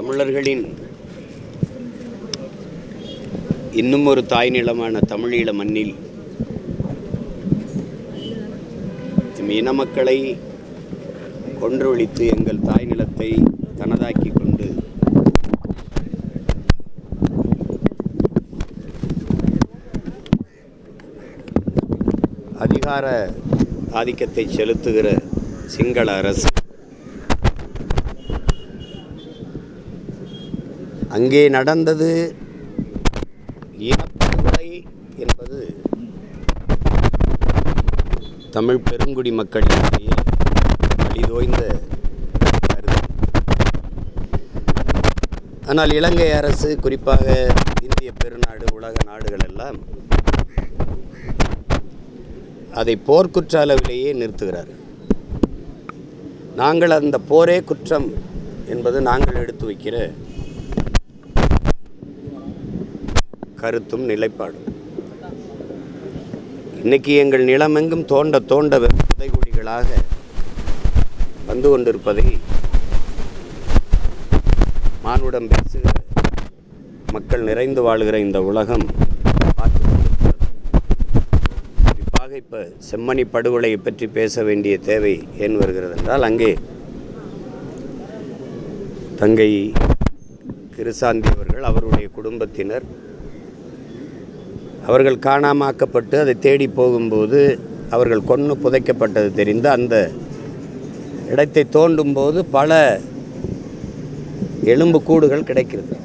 தமிழர்களின் இன்னும் ஒரு தாய் நிலமான தமிழீழ மண்ணில் இன மக்களை கொன்றொழித்து எங்கள் தாய் நிலத்தை தனதாக்கி கொண்டு அதிகார ஆதிக்கத்தை செலுத்துகிற சிங்கள அரசு அங்கே நடந்தது இனப்படுகொலை என்பது தமிழ் பெருங்குடி மக்களிடையே வலிதோய்ந்த கருத்து. ஆனால் இலங்கை அரசு, குறிப்பாக இந்திய பெருநாடு, உலக நாடுகள் எல்லாம் அதை போர்க்குற்ற அளவிலேயே நிறுத்துகிறார். நாங்கள் அந்த போரே குற்றம் என்பது நாங்கள் எடுத்து வைக்கிற கருத்தும் நிலைப்பாடும். இன்னைக்கு எங்கள் நிலமெங்கும் தோண்ட தோண்ட புதைகுழிகளாக வந்து கொண்டிருப்பதை மானுடம் பேசுகிற மக்கள் நிறைந்து வாழுகிற இந்த உலகம் பார்த்து கொண்டிருக்கிறது. குறிப்பாக இப்போ செம்மணி படுகொலையை பற்றி பேச வேண்டிய தேவை ஏன் வருகிறது என்றால், அங்கே தங்கை கிருசாந்தி அவர்கள், அவருடைய குடும்பத்தினர், அவர்கள் காணாமாக்கப்பட்டு அதை தேடி போகும்போது அவர்கள் கொன்று புதைக்கப்பட்டது தெரிந்து அந்த இடத்தை தோண்டும் போது பல எலும்புக்கூடுகள் கிடைக்கிறது.